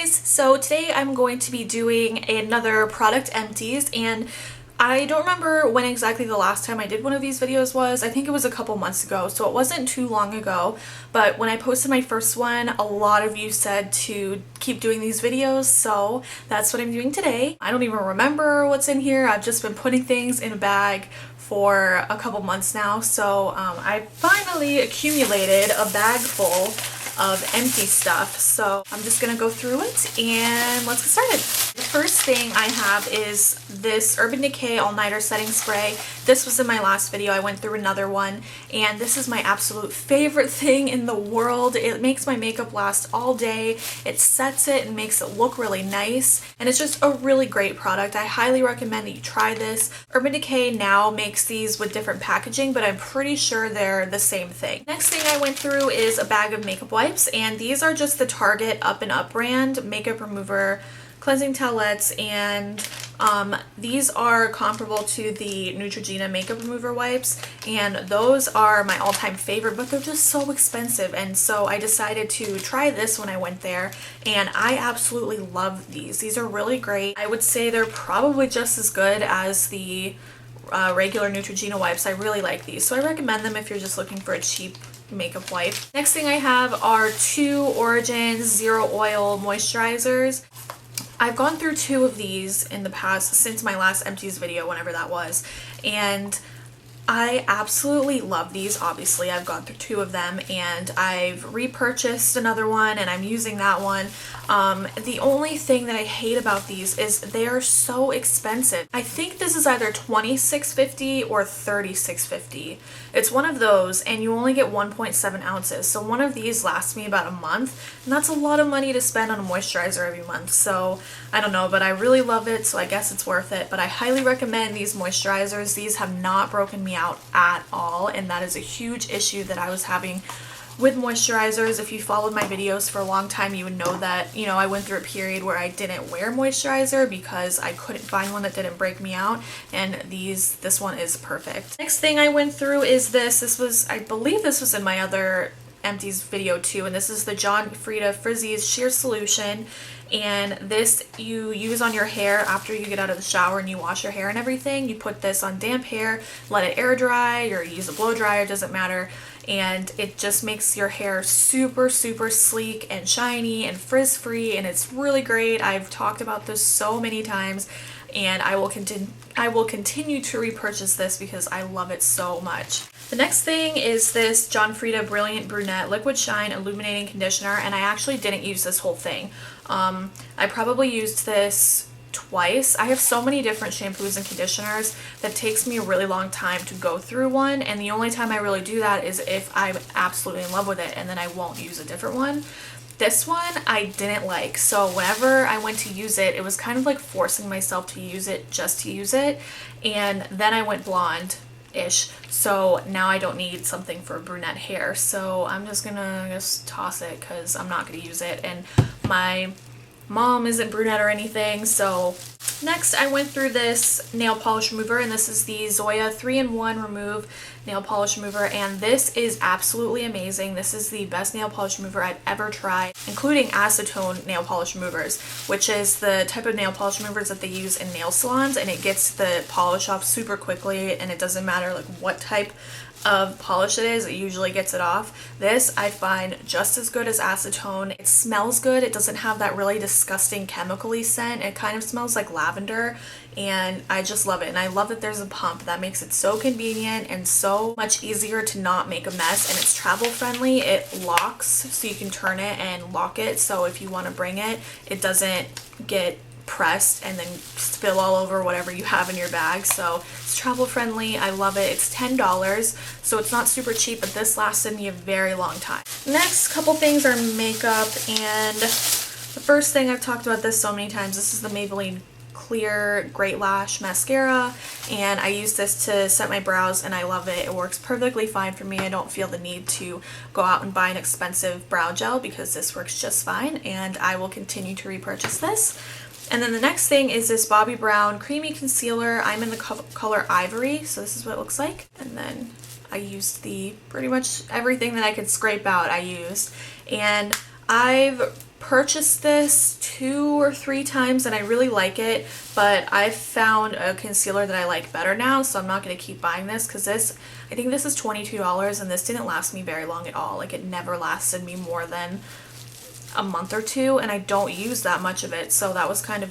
guys, so today I'm going to be doing another product empties, and I don't remember when exactly the last time I did one of these videos was. I think it was a couple months ago, so it wasn't too long ago, but when I posted my first one, a lot of you said to keep doing these videos, so that's what I'm doing today. I don't even remember what's in here. I've just been putting things in a bag for a couple months now, so I finally accumulated a bag full of empty stuff. So I'm just gonna go through it and let's get started. The first thing I have is this Urban Decay All-Nighter Setting Spray. This was in my last video. I went through another one, and this is my absolute favorite thing in the world. It makes my makeup last all day. It sets it and makes it look really nice, and it's just a really great product. I highly recommend that you try this. Urban Decay now makes these with different packaging, but I'm pretty sure they're the same thing. Next thing I went through is a bag of makeup wipes, and these are just the Target Up and Up brand makeup remover cleansing towelettes, and these are comparable to the Neutrogena makeup remover wipes, and those are my all-time favorite, but they're just so expensive, and so I decided to try this when I went there, and I absolutely love these. These are really great. I would say they're probably just as good as the regular Neutrogena wipes. I really like these, so I recommend them if you're just looking for a cheap makeup wipe. Next thing I have are two Origins Zero Oil Moisturizers. I've gone through two of these in the past since my last empties video, whenever that was, and I absolutely love these. Obviously, I've gone through two of them, and I've repurchased another one, and I'm using that one. The only thing that I hate about these is they are so expensive. I think this is either $26.50 or $36.50. It's one of those, and you only get 1.7 ounces. So one of these lasts me about a month, and that's a lot of money to spend on a moisturizer every month. So I don't know, but I really love it, so I guess it's worth it. But I highly recommend these moisturizers. These have not broken me out at all, and that is a huge issue that I was having with moisturizers. If you followed my videos for a long time, you would know that, you know, I went through a period where I didn't wear moisturizer because I couldn't find one that didn't break me out, and this one is perfect. Next thing I went through is this. I believe this was in my other empties video too, and this is the John Frieda Frizzy's Sheer Solution, and this you use on your hair after you get out of the shower and you wash your hair and everything. You put this on damp hair, let it air dry, or use a blow dryer, doesn't matter, and it just makes your hair super sleek and shiny and frizz free, and it's really great. I've talked about this so many times, and I will continue to repurchase this because I love it so much. The next thing is this John Frieda Brilliant Brunette Liquid Shine Illuminating Conditioner, and I actually didn't use this whole thing. I probably used this twice. I have so many different shampoos and conditioners that it takes me a really long time to go through one, and the only time I really do that is if I'm absolutely in love with it, and then I won't use a different one. This one I didn't like, so whenever I went to use it, it was kind of like forcing myself to use it just to use it, and then I went blonde-ish, so now I don't need something for brunette hair, so I'm just gonna toss it because I'm not gonna use it, and my mom isn't brunette or anything. So next I went through this nail polish remover, and this is the Zoya 3-in-1 Remove nail polish remover, and this is absolutely amazing. This is the best nail polish remover I've ever tried, including acetone nail polish removers, which is the type of nail polish removers that they use in nail salons, and it gets the polish off super quickly, and it doesn't matter like what type of polish it is, it usually gets it off. This I find just as good as acetone. It smells good. It doesn't have that really disgusting chemical-y scent. It kind of smells like lavender, and I just love it. And I love that there's a pump. That makes it so convenient and so much easier to not make a mess, and it's travel friendly. It locks, so you can turn it and lock it, so if you want to bring it, it doesn't get pressed and then spill all over whatever you have in your bag. So it's travel friendly. I love it. It's $10, so it's not super cheap, but this lasted me a very long time. Next couple things are makeup, and the first thing, I've talked about this so many times, this is the Maybelline Clear Great Lash Mascara, and I use this to set my brows, and I love it. It works perfectly fine for me. I don't feel the need to go out and buy an expensive brow gel because this works just fine, and I will continue to repurchase this. And then the next thing is this Bobbi Brown Creamy Concealer. I'm in the color Ivory, so this is what it looks like. And then I used pretty much everything that I could scrape out I used. And I've purchased this 2 or 3 times and I really like it, but I've found a concealer that I like better now, so I'm not going to keep buying this because I think this is $22 and this didn't last me very long at all. Like, it never lasted me more than a month or two, and I don't use that much of it, so that was kind of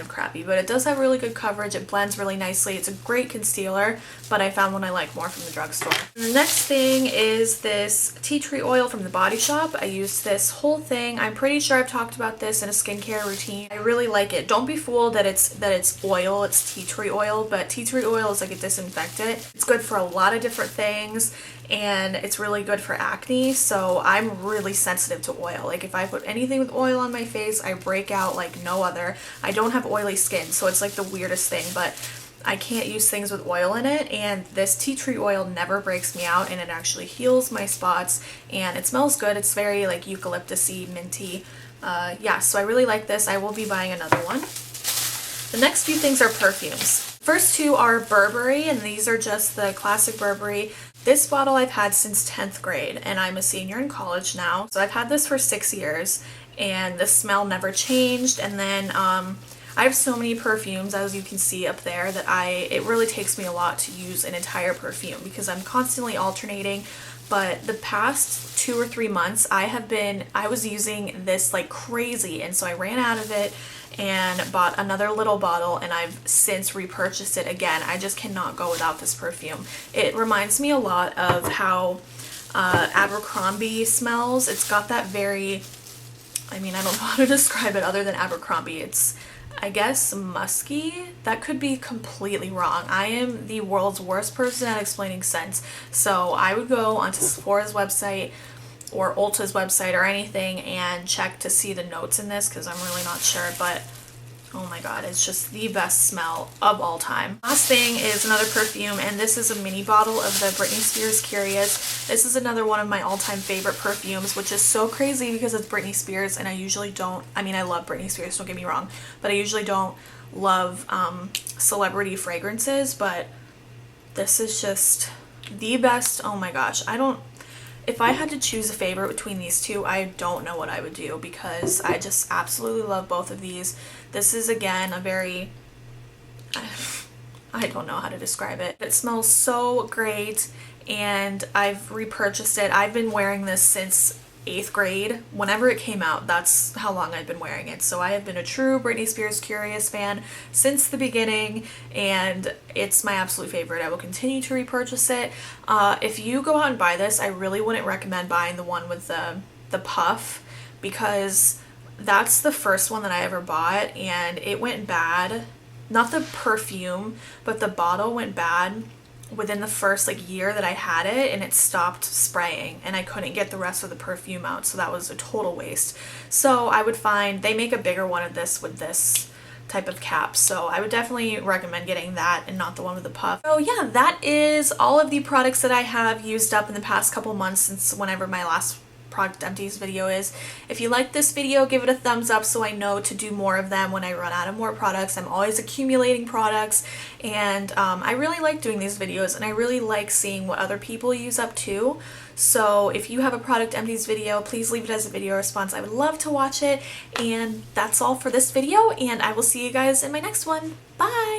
crappy, but it does have really good coverage. It blends really nicely. It's a great concealer, but I found one I like more from the drugstore. The next thing is this tea tree oil from the Body Shop. I used this whole thing. I'm pretty sure I've talked about this in a skincare routine. I really like it. Don't be fooled that it's oil, it's tea tree oil, but tea tree oil is like a disinfectant. It's good for a lot of different things, and it's really good for acne, so I'm really sensitive to oil. Like, if I put anything with oil on my face, I break out like no other. I don't have oily skin, so it's like the weirdest thing, but I can't use things with oil in it, and this tea tree oil never breaks me out, and it actually heals my spots, and it smells good. It's very like eucalyptusy, minty. Yeah, so I really like this. I will be buying another one. The next few things are perfumes. First two are Burberry, and these are just the classic Burberry. This bottle I've had since 10th grade, and I'm a senior in college now. So I've had this for 6 years, and the smell never changed. And then I have so many perfumes, as you can see up there, that it really takes me a lot to use an entire perfume because I'm constantly alternating. But the past 2 or 3 months, I was using this like crazy, and so I ran out of it and bought another little bottle, and I've since repurchased it again. I just cannot go without this perfume. It reminds me a lot of how Abercrombie smells. It's got that very, I don't know how to describe it other than Abercrombie. It's, I guess, musky. That could be completely wrong. I am the world's worst person at explaining scents. So I would go onto Sephora's website or Ulta's website or anything and check to see the notes in this because I'm really not sure, but oh my god, it's just the best smell of all time. Last thing is another perfume, and this is a mini bottle of the Britney Spears Curious. This is another one of my all-time favorite perfumes, which is so crazy because it's Britney Spears, and I usually don't, I love Britney Spears, don't get me wrong, but I usually don't love celebrity fragrances, but this is just the best. Oh my gosh, if I had to choose a favorite between these two, I don't know what I would do because I just absolutely love both of these. This is, again, a very, I don't know how to describe it. It smells so great, and I've repurchased it. I've been wearing this since 8th grade. Whenever it came out, that's how long I've been wearing it. So I have been a true Britney Spears Curious fan since the beginning, and it's my absolute favorite. I will continue to repurchase it. If you go out and buy this, I really wouldn't recommend buying the one with the puff, because that's the first one that I ever bought, and it went bad. Not the perfume, but the bottle went bad within the first year that I had it, and it stopped spraying, and I couldn't get the rest of the perfume out, so that was a total waste. So I would find they make a bigger one of this with this type of cap, so I would definitely recommend getting that and not the one with the puff. So yeah, that is all of the products that I have used up in the past couple months since whenever my last product empties video is. If you like this video, give it a thumbs up so I know to do more of them when I run out of more products. I'm always accumulating products, and I really like doing these videos, and I really like seeing what other people use up too. So if you have a product empties video, please leave it as a video response. I would love to watch it, and that's all for this video, and I will see you guys in my next one. Bye!